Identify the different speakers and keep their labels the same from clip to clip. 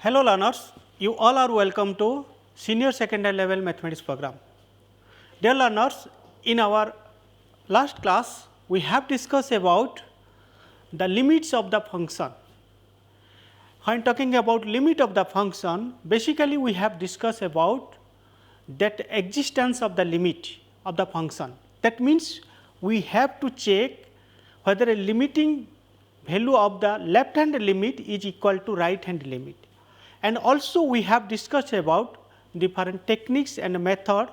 Speaker 1: Hello learners, you all are welcome to senior secondary level mathematics program. Dear learners, in our last class we have discussed about the limits of the function. When talking about limit of the function, basically we have discussed about that existence of the limit of the function. That means we have to check whether a limiting value of the left hand limit is equal to right hand limit. And also we have discussed about different techniques and method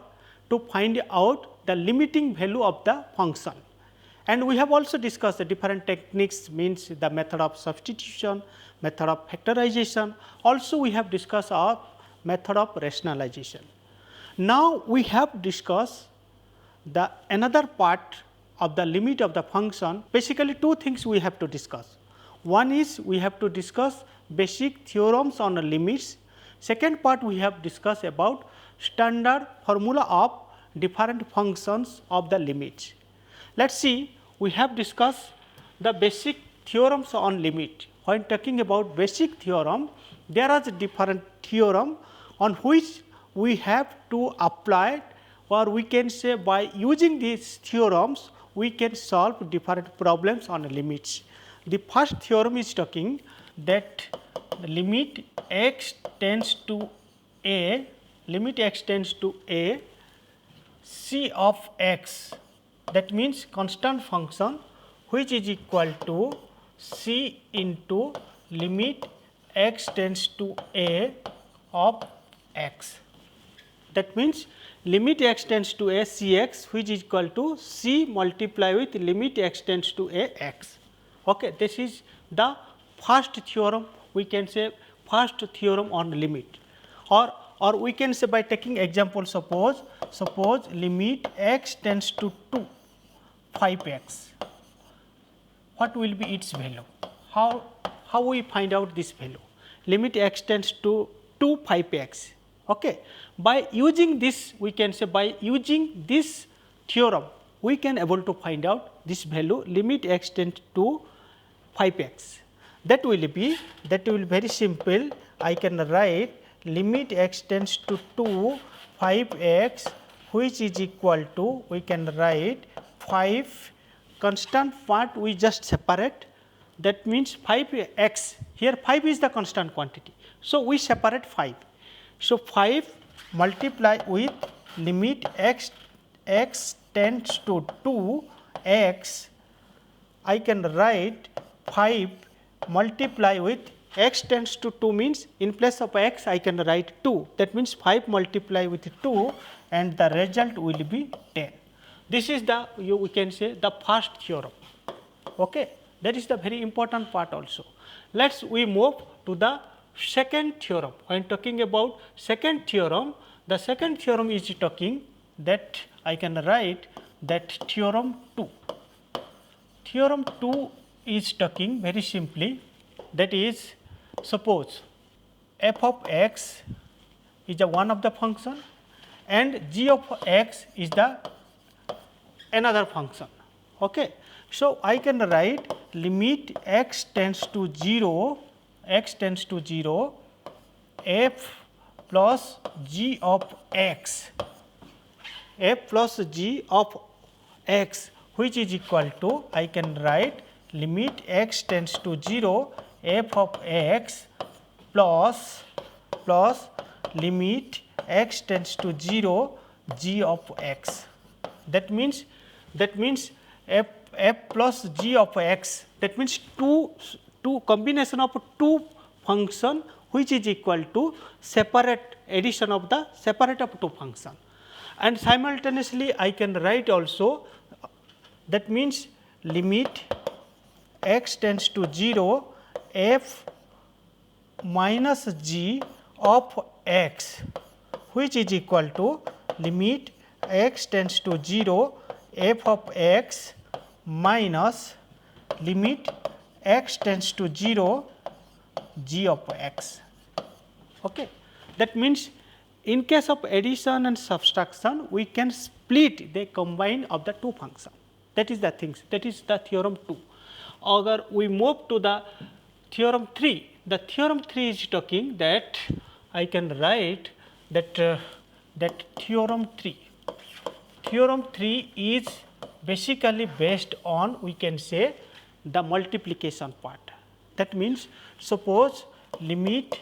Speaker 1: to find out the limiting value of the function. And we have also discussed the different techniques, means the method of substitution, method of factorization. Also we have discussed our method of rationalization. Now we have discussed the another part of the limit of the function. Basically two things we have to discuss. One is we have to discuss basic theorems on the limits. Second part we have discussed about standard formula of different functions of the limits. Let us see, we have discussed the basic theorems on limit. When talking about basic theorem, there are different theorem on which we have to apply, or we can say by using these theorems we can solve different problems on limits. The first theorem is talking that the limit x tends to a, limit x tends to a, c of x, that means constant function which is equal to c into limit x tends to a of x. That means limit x tends to a cx which is equal to c multiply with limit x tends to a x. Okay, this is the first theorem, we can say first theorem on limit, or we can say by taking example, suppose limit x tends to 2 5x, what will be its value? How we find out this value? Limit x tends to 2 5x. Okay. By using this, we can say by using this theorem we can able to find out this value limit x tends to 5x. That will be very simple. I can write limit x tends to 2 5x which is equal to, we can write 5 constant part we just separate, that means 5x, here 5 is the constant quantity. So, we separate 5. So, 5 multiply with limit x tends to 2 x, I can write 5 multiply with x tends to 2 means in place of x I can write 2, that means 5 multiply with 2 and the result will be 10. This is the, we can say the first theorem. Okay. That is the very important part also. Let us we move to the second theorem. When talking about second theorem, the second theorem is talking that I can write that theorem 2. Theorem 2 is talking very simply, that is, suppose f of x is the one of the function and g of x is the another function. Okay. So, I can write limit x tends to 0 f plus g of x which is equal to, I can write limit x tends to 0 f of x plus limit x tends to 0 g of x. That means f plus g of x, that means two combination of two function which is equal to separate addition of the separate of two function. And simultaneously I can write also, that means limit x tends to 0 f minus g of x which is equal to limit x tends to 0 f of x minus limit x tends to 0 g of x. Okay. That means in case of addition and subtraction we can split the combine of the two functions. That is the things, that is the theorem 2. Agar we move to the theorem 3, the theorem 3 is talking that I can write that that theorem 3. Theorem 3 is basically based on, we can say, the multiplication part. That means, suppose limit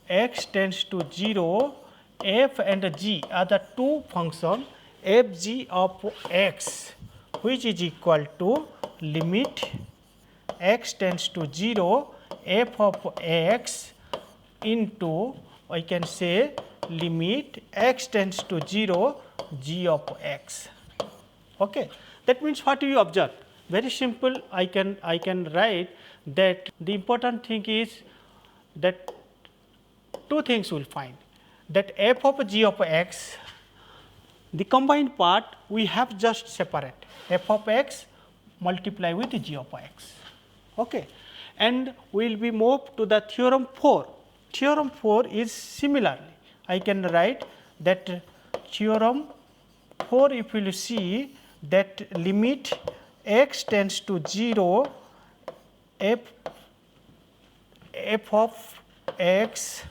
Speaker 1: x tends to 0, f and g are the two functions f g of x, which is equal to limit x tends to 0, f of x into, I can say, limit x tends to 0, g of x. Okay. That means, what do you observe? Very simple, I can write that the important thing is that two things we will find, that f of g of x, the combined part we have just separate f of x multiply with g of x. Okay. And we will be moved to the theorem 4. Theorem 4 is similarly, I can write that theorem 4, if you will see that limit x tends to 0, f of x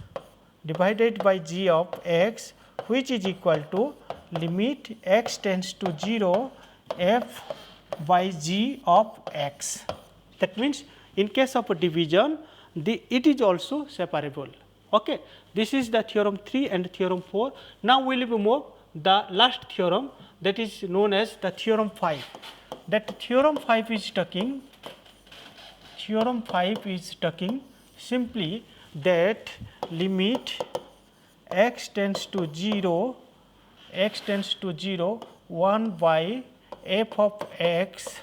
Speaker 1: divided by g of x, which is equal to limit x tends to 0, f by g of x. That means, in case of a division, it is also separable. Okay. This is the theorem 3 and theorem 4. Now, we will move the last theorem, that is known as the theorem 5. That theorem 5 is talking simply that limit x tends to 0, 1 by f of x,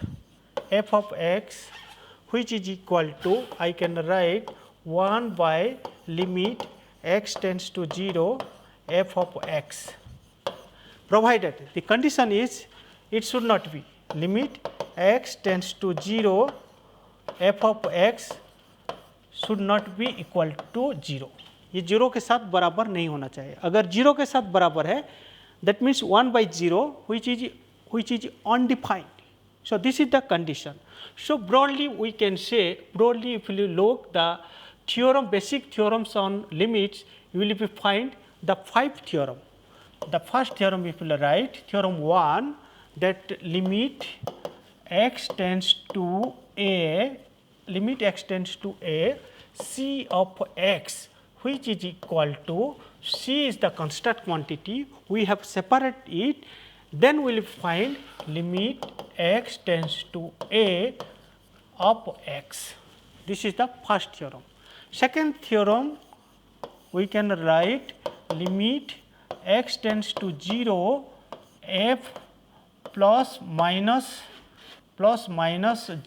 Speaker 1: which is equal to, I can write 1 by limit x tends to 0, f of x, provided the condition is it should not be limit x tends to 0, f of x should not be equal to 0. ये 0 के साथ बराबर नहीं होना चाहिए. अगर 0 के साथ बराबर है, that means 1 by 0 which is undefined. So, this is the condition. So, broadly we can say, if you look the theorem, basic theorems on limits, you will be find the 5 theorem. The first theorem, if you will write theorem 1, that limit x tends to a, c of x, which is equal to, c is the constant quantity, we have separated it, then we will find limit x tends to a of x. This is the first theorem. Second theorem, we can write limit x tends to 0, f plus minus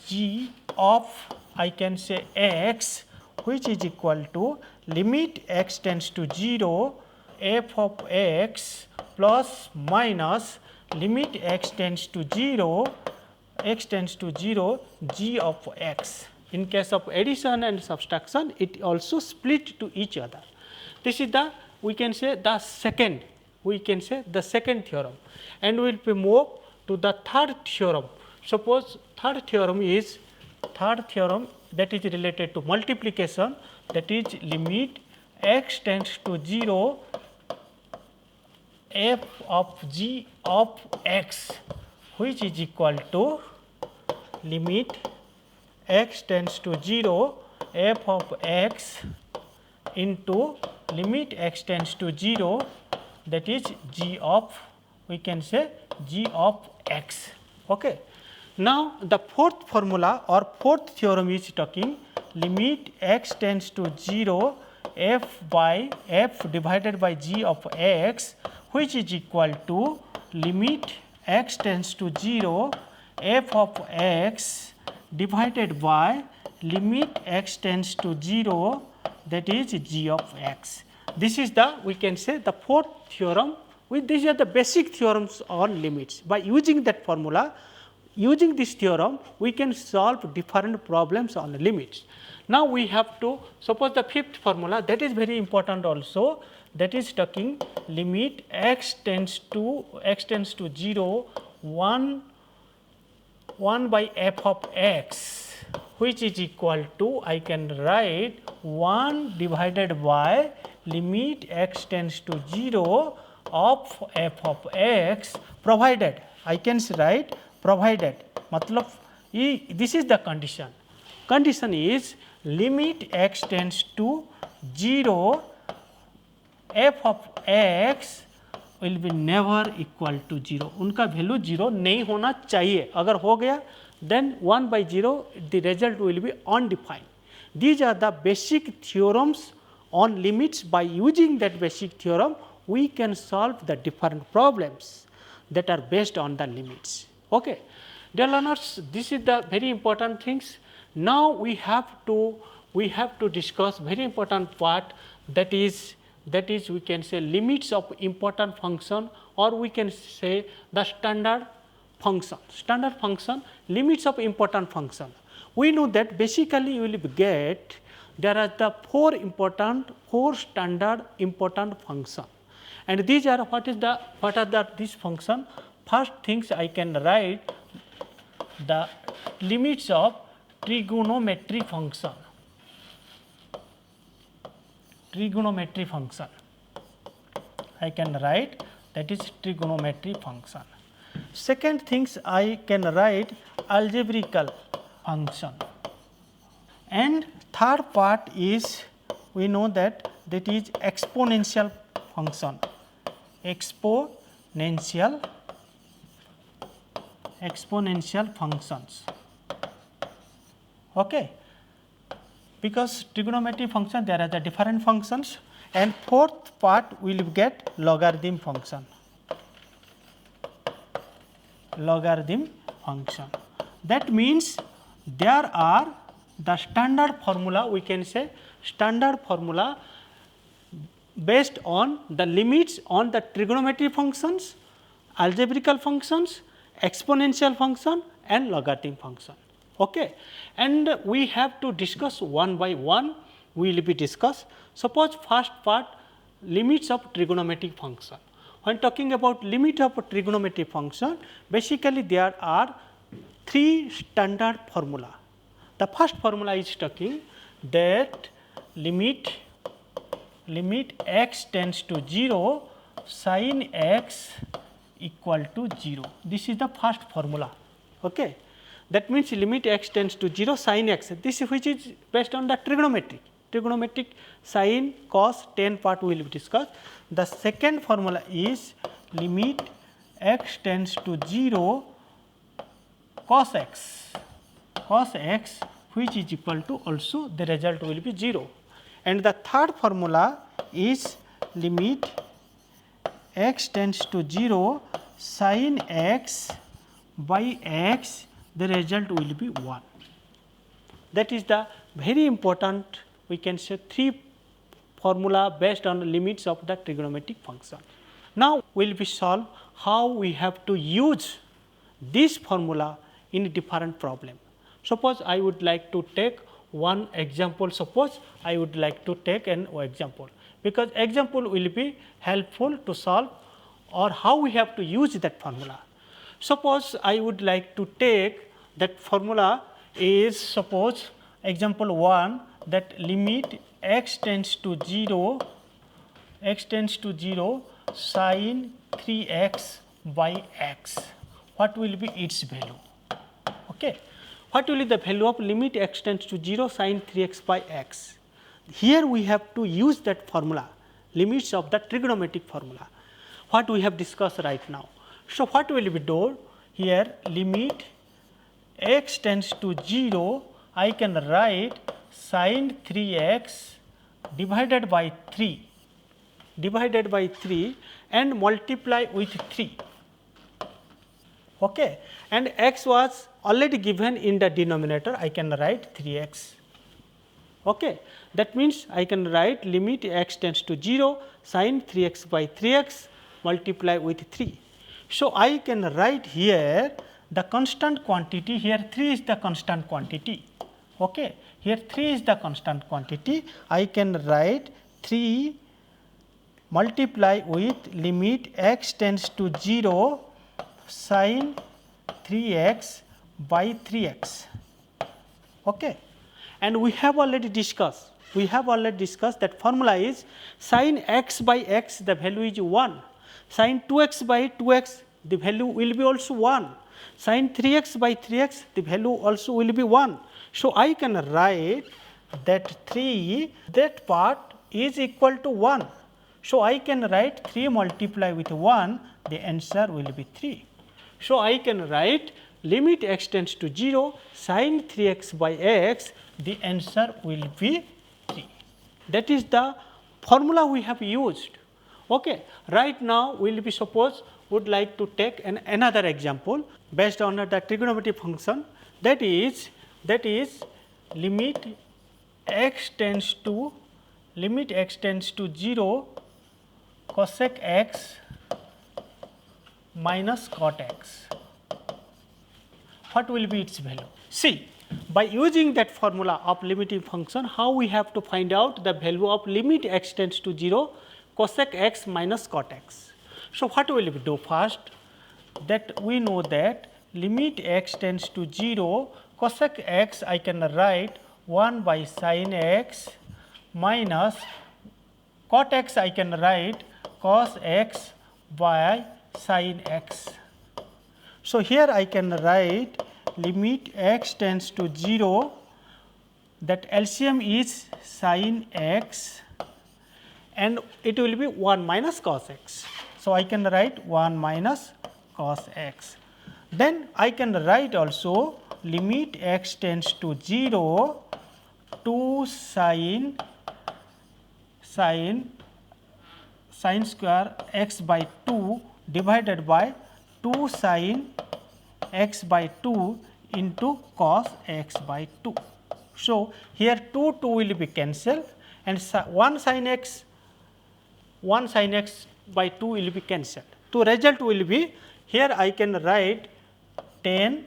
Speaker 1: g of, I can say, x, which is equal to limit x tends to 0, f of x plus minus limit x tends to 0, g of x. In case of addition and subtraction, it also split to each other. This is the, we can say, the second theorem, and we will be moved to the third theorem. Suppose third theorem that is related to multiplication, that is limit x tends to 0, f of g of x, which is equal to limit x tends to 0, f of x into limit x tends to 0, that is g of, we can say, g of x. Okay. Now, the fourth formula or fourth theorem is talking limit x tends to 0, f divided by g of x, which is equal to limit x tends to 0, f of x divided by limit x tends to 0, that is g of x. This is the, we can say, the fourth theorem. These are the basic theorems on limits. By using that formula, using this theorem, we can solve different problems on limits. Now, we have to suppose the fifth formula, that is very important also, that is talking limit x tends to 0, 1 by f of x, which is equal to, I can write 1 divided by limit x tends to 0 of f of x, provided, I can write provided, matlab this is the condition. Condition is limit x tends to 0 f of x will be never equal to 0. उनका value 0 नहीं होना चाहिए. अगर हो गया then 1 by 0 the result will be undefined. These are the basic theorems on limits. By using that basic theorem we can solve the different problems that are based on the limits. Okay. Dear learners, this is the very important things. Now we have to discuss very important part, that is we can say limits of important function, or we can say the standard function, limits of important function. We know that basically you will get there are the four standard important function, and these are what are this function. First things I can write the limits of trigonometry function. I can write that is trigonometry function. Second things I can write algebraical function, and third part is we know that is exponential function, exponential functions. Okay. Because trigonometry function there are the different functions, and fourth part we will get logarithm function. That means there are the standard formula, we can say standard formula based on the limits on the trigonometry functions, algebraical functions, exponential function and logarithm function. Okay. And we have to discuss one by one, we will be discuss. Suppose first part, limits of trigonometric function. When talking about limit of trigonometric function, basically there are three standard formula. The first formula is talking that limit x tends to 0 sin x equal to 0. This is the first formula. Okay. That means limit x tends to 0 sin x, this which is based on the trigonometric sin, cos, tan part we will discuss. The second formula is limit x tends to 0 cos x, which is equal to also the result will be 0. And the third formula is limit x tends to 0 sin x by x, the result will be 1. That is the very important, we can say three formula based on the limits of the trigonometric function. Now we will be solve how we have to use this formula in different problem. Suppose I would like to take one example, suppose I would like to take an example, because example will be helpful to solve or how we have to use that formula. Suppose I would like to take that formula is, suppose example 1, that limit x tends to 0 sin 3x by x. What will be its value? Okay. What will be the value of limit x tends to 0 sin 3x by x? Here we have to use that formula, limits of the trigonometric formula, what we have discussed right now. So what will be done here, limit x tends to 0, I can write sin 3x divided by 3 and multiply with 3. Okay. And x was already given in the denominator, I can write 3x. Okay. That means I can write limit x tends to 0 sin 3x by 3x multiply with 3. So I can write here the constant quantity, here 3 is the constant quantity. Okay. Here 3 is the constant quantity. I can write 3 multiply with limit x tends to 0 sin 3x by 3x. Okay. And we have already discussed that formula is sin x by x, the value is 1, sin 2x by 2x, the value will be also 1, sin 3x by 3x, the value also will be 1. So, I can write that 3, that part is equal to 1. So, I can write 3 multiply with 1, the answer will be 3. So, I can write limit x tends to 0, sin 3x by x, the answer will be 3. That is the formula we have used. Okay. Right now, we will be suppose would like to take another example based on the trigonometric function, that is limit x tends to 0 cosec x minus cot x. What will be its value? See, by using that formula of limiting function, how we have to find out the value of limit x tends to 0 cosec x minus cot x. So, what will we do first? That we know that limit x tends to 0 cosec x, I can write 1 by sin x minus cot x, I can write cos x by sin x. So, here I can write limit x tends to 0, that LCM is sin x and it will be 1 minus cos x. So, I can write 1 minus cos x. Then I can write also limit x tends to 0 to sin square x by 2 divided by 2 sin x by 2 into cos x by 2. So, here 2 will be cancelled and 1 sin x by 2 will be cancelled. So, result will be, here I can write 10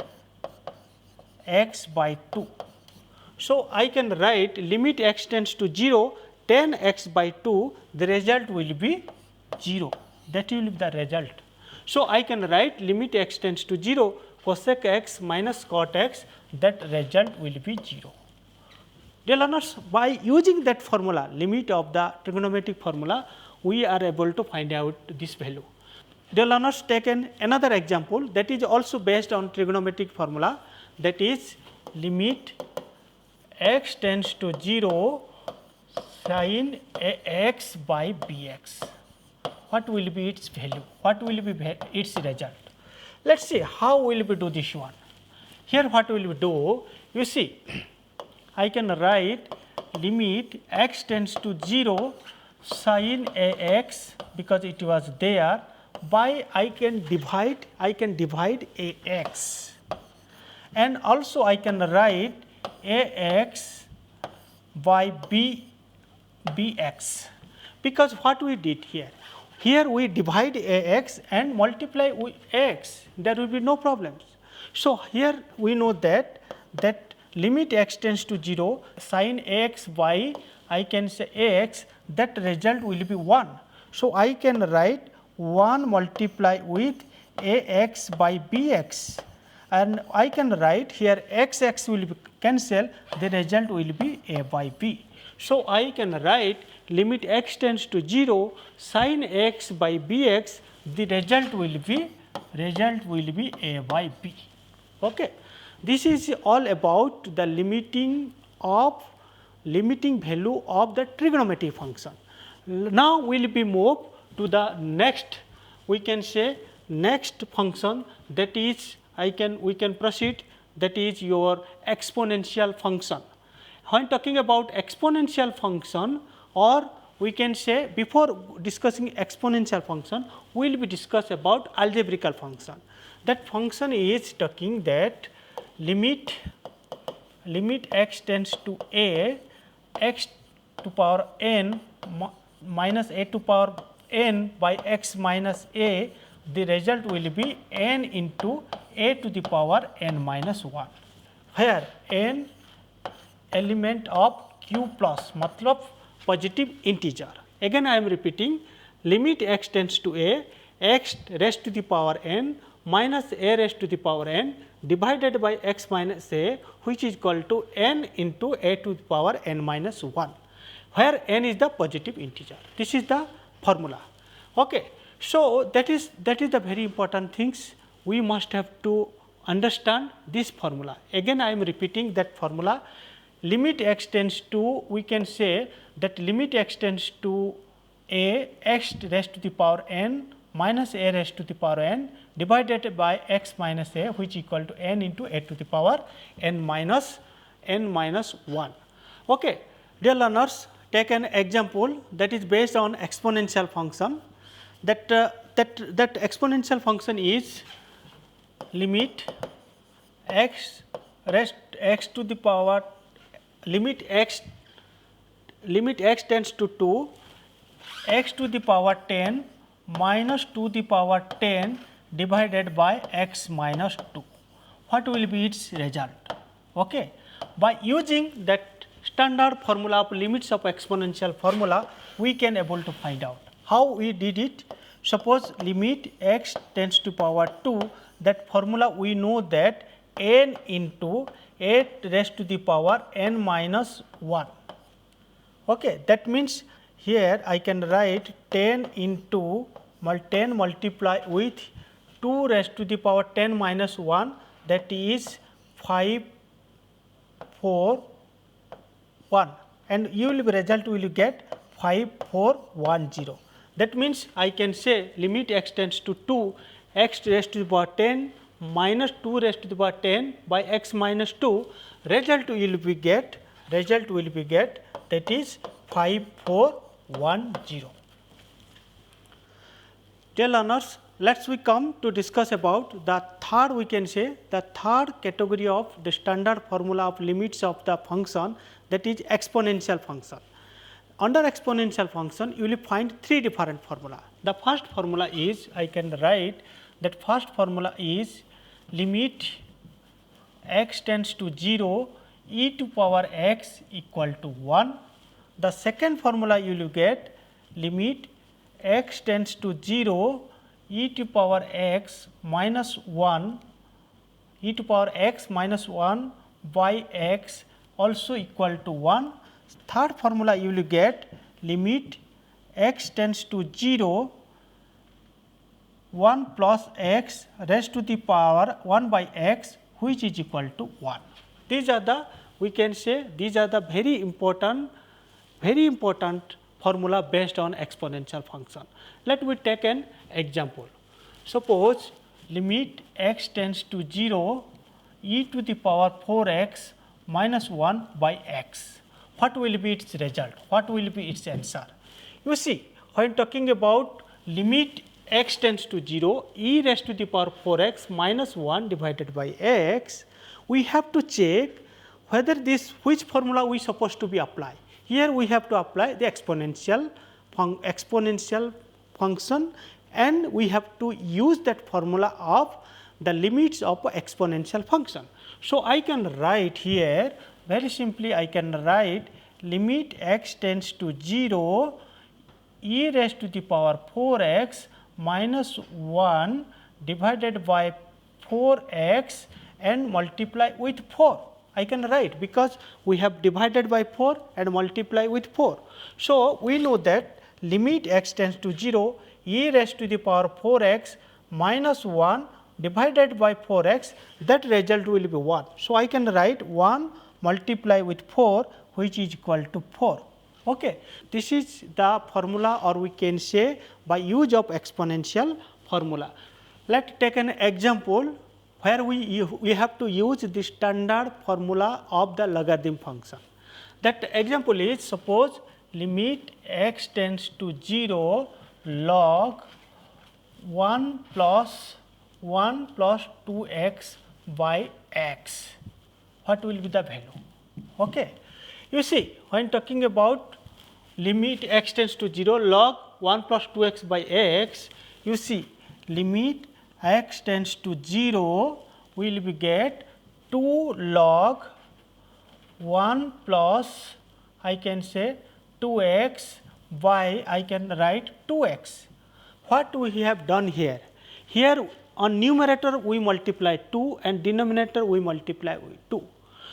Speaker 1: x by 2. So, I can write limit x tends to 0, 10 x by 2, the result will be 0, that will be the result. So, I can write limit x tends to 0 cosec x minus cot x, that result will be 0. Dear learners, by using that formula, limit of the trigonometric formula, we are able to find out this value. Dear learners, take another example that is also based on trigonometric formula, that is limit x tends to 0 sin ax by bx. What will be its value? What will be its result? Let us see how will we do this one. Here what will we do? You see, I can write limit x tends to 0 sin ax, because it was there, by I can divide ax, and also I can write ax by bx, because what we did here? Here we divide ax and multiply with x, there will be no problems. So, here we know that limit x tends to 0 sin ax by, I can say ax, that result will be 1. So, I can write 1 multiply with ax by bx, and I can write here x will be cancelled, the result will be a by b. So, I can write limit x tends to 0 sin x by bx, the result will be a by b. Okay. This is all about the limiting value of the trigonometric function. Now, we will be moved to the next, we can say next function, that is we can proceed, that is your exponential function. When talking about exponential function, or we can say before discussing exponential function, we will be discuss about algebraical function. That function is talking that limit x tends to a, x to power n minus a to power n by x minus a, the result will be n into a to the power n minus 1, where n element of q plus, matlab positive integer. Again I am repeating, limit x tends to a, x raised to the power n minus a raised to the power n divided by x minus a, which is equal to n into a to the power n minus 1, where n is the positive integer. This is the formula. Okay. So, that is the very important things we must have to understand this formula. Again I am repeating that formula. Limit x tends to, we can say that limit x tends to a x raised to the power n minus a raised to the power n divided by x minus a, which is equal to n into a to the power n minus 1. Okay. Dear learners, take an example that is based on exponential function. That exponential function is limit x raised x to the power limit x tends to 2 x to the power 10 minus 2 to the power 10 divided by x minus 2. What will be its result? Okay. By using that standard formula of limits of exponential formula, we can able to find out. How we did it? Suppose limit x tends to power 2, that formula we know that n into 8 raised to the power n minus 1. Okay. That means here I can write 10 into 10 multiply with 2 raised to the power 10 minus 1, that is 5 4 1, and you will be result will get 5410. That means I can say limit x tends to 2 x raised to the power 10 minus 2 raised to the power 10 by x minus 2, result will be get that is 5410. Dear learners, let us we come to discuss about the third, we can say the third category of the standard formula of limits of the function, that is exponential function. Under exponential function you will find three different formula. The first formula is, I can write that first formula is limit x tends to 0 e to power x equal to 1. The second formula you will get limit x tends to 0 e to power x minus 1 e to power x minus 1 by x also equal to 1. Third formula you will get limit x tends to 0 1 plus x raised to the power 1 by x, which is equal to 1. These are the, we can say these are the very important formula based on exponential function. Let me take an example. Suppose limit x tends to 0 e to the power 4x minus 1 by x. What will be its result? What will be its answer? You see, when talking about limit x tends to 0 e raised to the power 4x minus 1 divided by x, we have to check whether this, which formula we supposed to be apply. Here we have to apply the exponential function, and we have to use that formula of the limits of exponential function. So, I can write here very simply, I can write limit x tends to 0 e raised to the power 4x minus 1 divided by 4x and multiply with 4. I can write because we have divided by 4 and multiply with 4. So, we know that limit x tends to 0 e raised to the power 4x minus 1 divided by 4x, that result will be 1. So, I can write 1 multiply with 4, which is equal to 4. Okay. This is the formula, or we can say by use of exponential formula. Let us take an example where we have to use the standard formula of the logarithm function. That example is, suppose limit x tends to 0 log 1 plus 2x by x. What will be the value? Okay. You see, when talking about limit x tends to 0 log 1 plus 2x by x, you see limit x tends to 0 will be get 2 log 1 plus, I can say 2x by, I can write 2x. What we have done here? Here on numerator we multiply 2 and denominator we multiply with 2.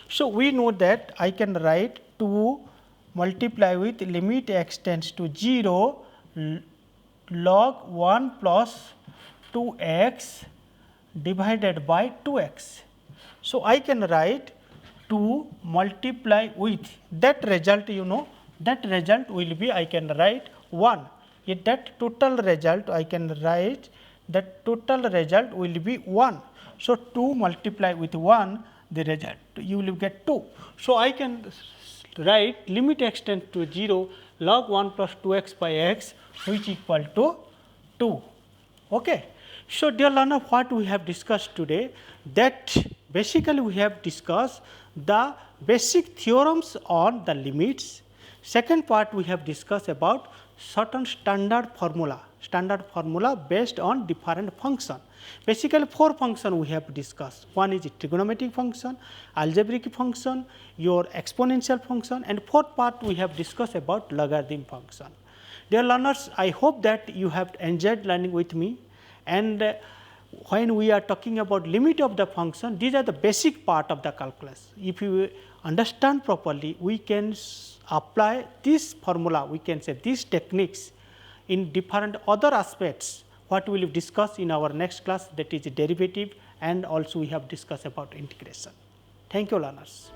Speaker 1: So, we know that I can write 2 multiply with limit x tends to 0 log 1 plus 2x divided by 2x. So, I can write 2 multiply with that result, you know, that result will be I can write 1. If that total result I can write that total result will be 1. So, 2 multiply with 1 the result you will get 2. So, I can write limit x tends to 0 log 1 plus 2x by x which equal to 2. Okay. So, dear learner, what we have discussed today, that basically we have discussed the basic theorems on the limits. Second part we have discussed about certain standard formula based on different function. Basically 4 function we have discussed. One is trigonometric function, algebraic function, your exponential function, and fourth part we have discussed about logarithm function. Dear learners, I hope that you have enjoyed learning with me, and when we are talking about limit of the function, these are the basic part of the calculus. If you understand properly, we can apply this formula, we can say these techniques in different other aspects what we will discuss in our next class, that is derivative, and also we have discussed about integration. Thank you, learners.